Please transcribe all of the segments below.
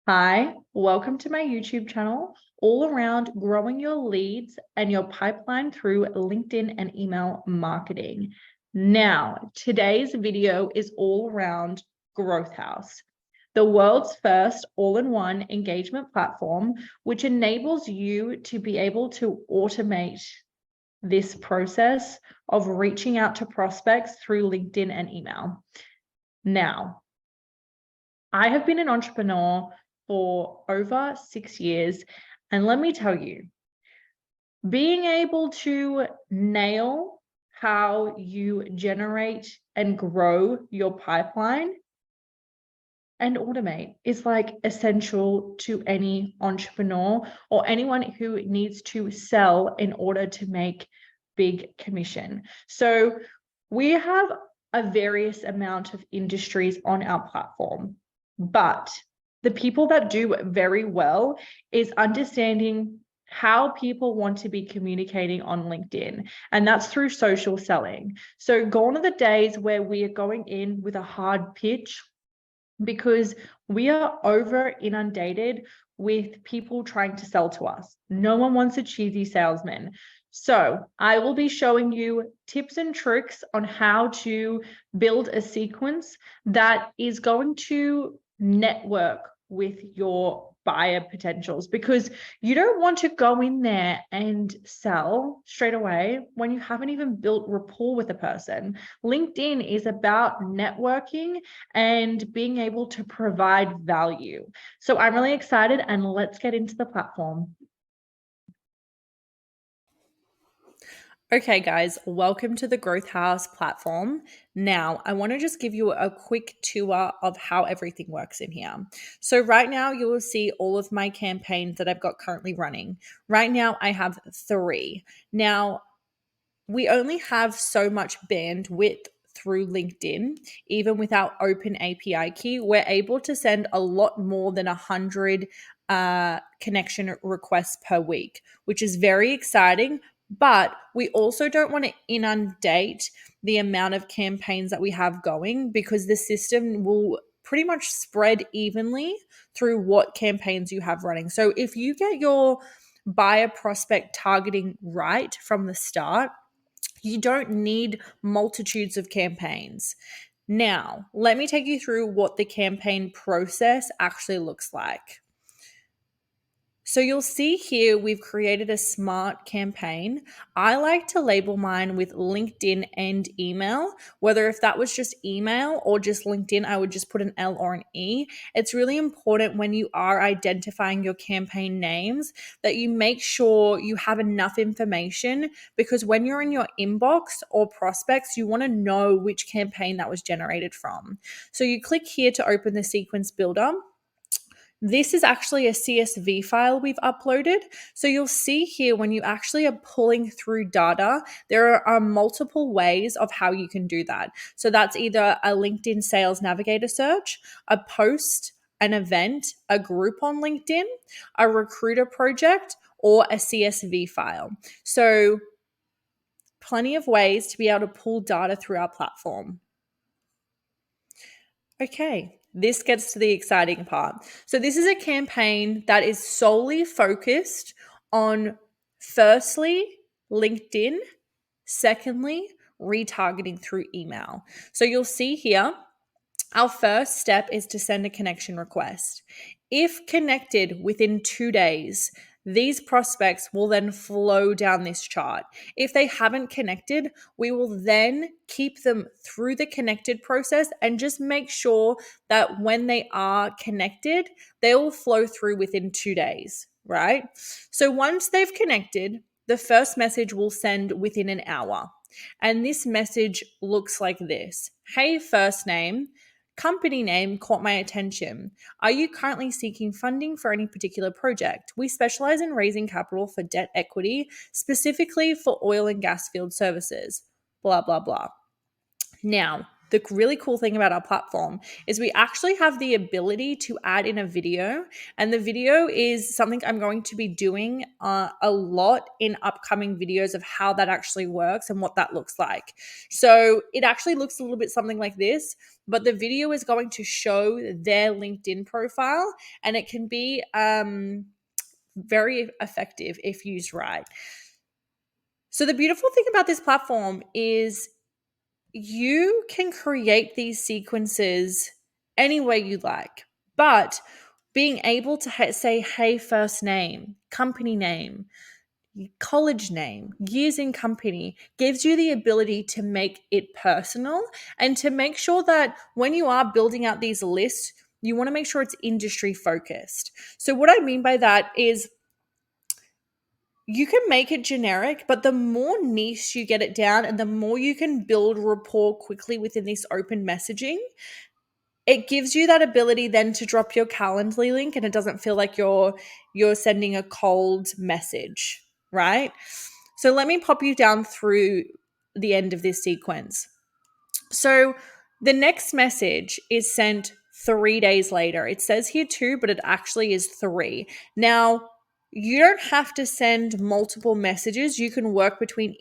Hi, welcome to my YouTube channel, all around growing your leads and your pipeline through LinkedIn and email marketing. Now, today's video is all around Growth House, the world's first all-in-one engagement platform, which enables you to be able to automate this process of reaching out to prospects through LinkedIn and email. Now, I have been an entrepreneur for over 6 years. And let me tell you, being able to nail how you generate and grow your pipeline and automate is like essential to any entrepreneur or anyone who needs to sell in order to make big commission. So we have a various amount of industries on our platform, but the people that do very well is understanding how people want to be communicating on LinkedIn, and that's through social selling. So gone are the days where we are going in with a hard pitch, because we are over inundated with people trying to sell to us. No one wants a cheesy salesman. So I will be showing you tips and tricks on how to build a sequence that is going to network with your buyer potentials, because you don't want to go in there and sell straight away when you haven't even built rapport with a person. LinkedIn is about networking and being able to provide value. So I'm really excited, and let's get into the platform. Okay, guys, welcome to the Growth House platform. Now, I want to just give you a quick tour of how everything works in here. So, right now, you will see all of my campaigns that I've got currently running. Right now, I have 3. Now, we only have so much bandwidth through LinkedIn. Even with our open API key, we're able to send a lot more than 100 connection requests per week, which is very exciting. But we also don't want to inundate the amount of campaigns that we have going, because the system will pretty much spread evenly through what campaigns you have running. So if you get your buyer prospect targeting right from the start, you don't need multitudes of campaigns. Now, let me take you through what the campaign process actually looks like. So you'll see here we've created a smart campaign. I like to label mine with LinkedIn and email. Whether if that was just email or just LinkedIn, I would just put an L or an E. It's really important when you are identifying your campaign names that you make sure you have enough information, because when you're in your inbox or prospects, you want to know which campaign that was generated from. So you click here to open the sequence builder. This is actually a CSV file we've uploaded. So you'll see here when you actually are pulling through data, there are multiple ways of how you can do that. So that's either a LinkedIn Sales Navigator search, a post, an event, a group on LinkedIn, a recruiter project, or a CSV file. So plenty of ways to be able to pull data through our platform. Okay, this gets to the exciting part. So, this is a campaign that is solely focused on, firstly, LinkedIn, secondly, retargeting through email. So, you'll see here, our first step is to send a connection request. If connected within 2 days, these prospects will then flow down this chart. If they haven't connected, we will then keep them through the connected process and just make sure that when they are connected, they will flow through within 2 days, right? So once they've connected, the first message will send within an hour. And this message looks like this: Hey, first name. Company name caught my attention. Are you currently seeking funding for any particular project? We specialize in raising capital for debt equity, specifically for oil and gas field services. Blah, blah, blah. Now, the really cool thing about our platform is we actually have the ability to add in a video, and the video is something I'm going to be doing a lot in upcoming videos of how that actually works and what that looks like. So it actually looks a little bit something like this, but the video is going to show their LinkedIn profile, and it can be very effective if used right. So the beautiful thing about this platform is you can create these sequences any way you like, but being able to say, hey, first name, company name, college name, years in company gives you the ability to make it personal and to make sure that when you are building out these lists, you want to make sure it's industry focused. So what I mean by that is you can make it generic, but the more niche you get it down and the more you can build rapport quickly within this open messaging, it gives you that ability then to drop your Calendly link and it doesn't feel like you're sending a cold message, right? So let me pop you down through the end of this sequence. So the next message is sent 3 days later. It says here 2, but it actually is 3. Now, you don't have to send multiple messages. You can work between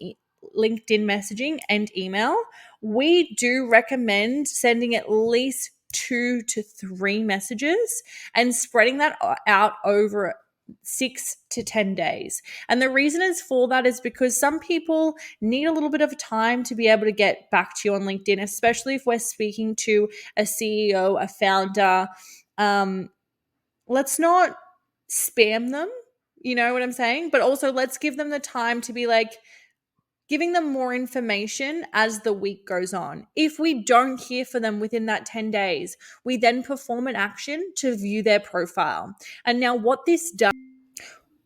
LinkedIn messaging and email. We do recommend sending at least 2 to 3 messages and spreading that out over 6 to 10 days. And the reason is for that is because some people need a little bit of time to be able to get back to you on LinkedIn, especially if we're speaking to a CEO, a founder. Let's not spam them, you know what I'm saying? But also let's give them the time to be like, giving them more information as the week goes on. If we don't hear from them within that 10 days, we then perform an action to view their profile. And now what this does,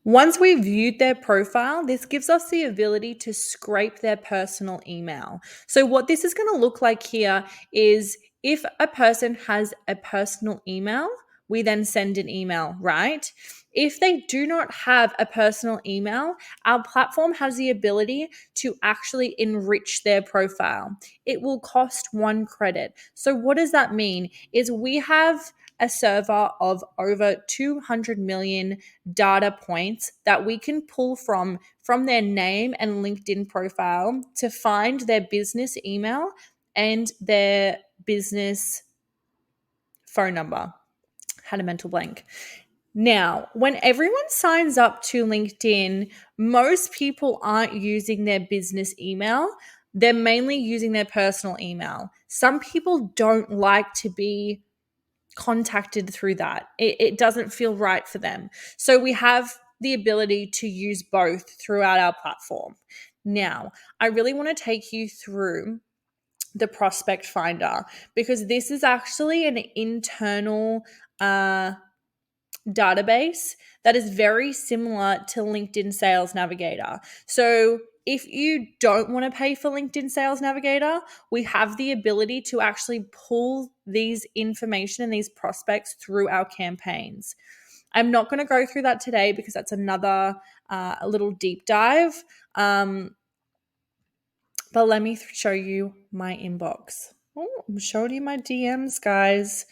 once we've viewed their profile, this gives us the ability to scrape their personal email. So what this is going to look like here is if a person has a personal email, we then send an email, right? If they do not have a personal email, our platform has the ability to actually enrich their profile. It will cost 1 credit. So what does that mean? Is we have a server of over 200 million data points that we can pull from their name and LinkedIn profile to find their business email and their business phone number. Had a mental blank. Now, when everyone signs up to LinkedIn, most people aren't using their business email. They're mainly using their personal email. Some people don't like to be contacted through that. It doesn't feel right for them. So we have the ability to use both throughout our platform. Now, I really want to take you through the prospect finder because this is actually an internal database that is very similar to LinkedIn Sales Navigator. So if you don't want to pay for LinkedIn Sales Navigator, we have the ability to actually pull these information and these prospects through our campaigns. I'm not going to go through that today because that's another a little deep dive. But let me show you my inbox. Oh, I'm showing you my DMs, guys.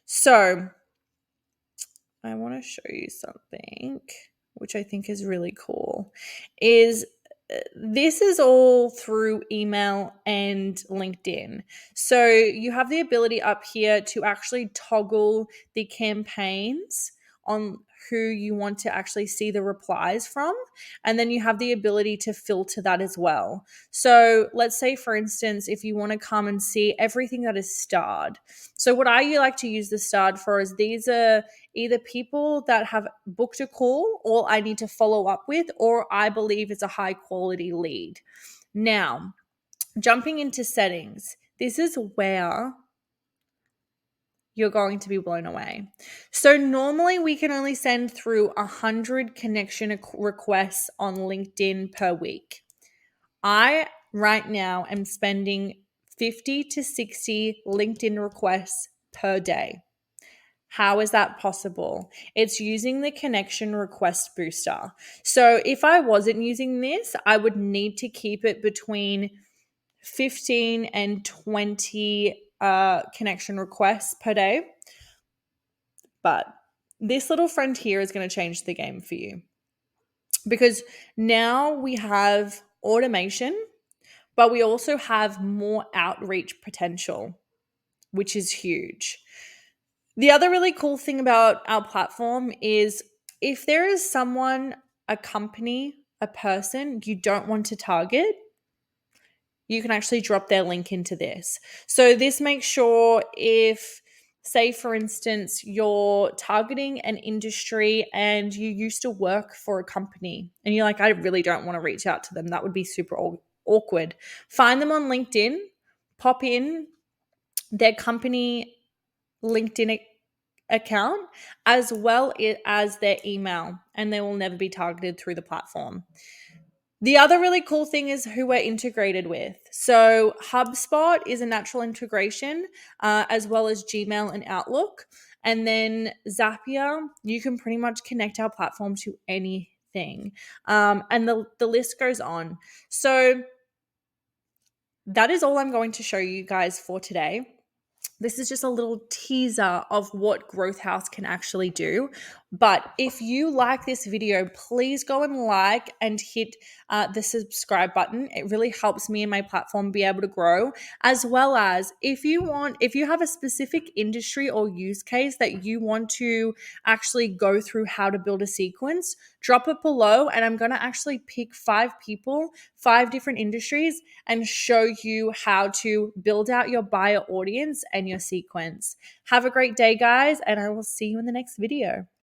So I want to show you something which I think is really cool. This is all through email and LinkedIn. So you have the ability up here to actually toggle the campaigns on who you want to actually see the replies from. And then you have the ability to filter that as well. So let's say, for instance, if you want to come and see everything that is starred. So what I like to use the starred for is these are either people that have booked a call or I need to follow up with, or I believe it's a high quality lead. Now, jumping into settings, this is where you're going to be blown away. So normally we can only send through 100 connection requests on LinkedIn per week. I right now am spending 50 to 60 LinkedIn requests per day. How is that possible? It's using the connection request booster. So if I wasn't using this, I would need to keep it between 15 and 20 connection requests per day. But this little friend here is going to change the game for you, because now we have automation, but we also have more outreach potential, which is huge. The other really cool thing about our platform is if there is someone, a company, a person you don't want to target, you can actually drop their link into this. So this makes sure if, say, for instance, you're targeting an industry and you used to work for a company and you're like, I really don't want to reach out to them. That would be super awkward. Find them on LinkedIn, pop in their company LinkedIn account as well as their email, and they will never be targeted through the platform. The other really cool thing is who we're integrated with. So HubSpot is a natural integration, as well as Gmail and Outlook. And then Zapier, you can pretty much connect our platform to anything. And the list goes on. So that is all I'm going to show you guys for today. This is just a little teaser of what Growth House can actually do. But if you like this video, please go and like and hit the subscribe button. It really helps me and my platform be able to grow. As well as if you have a specific industry or use case that you want to actually go through how to build a sequence, drop it below and I'm going to actually pick 5 people, 5 different industries, and show you how to build out your buyer audience and your sequence. Have a great day, guys, and I will see you in the next video.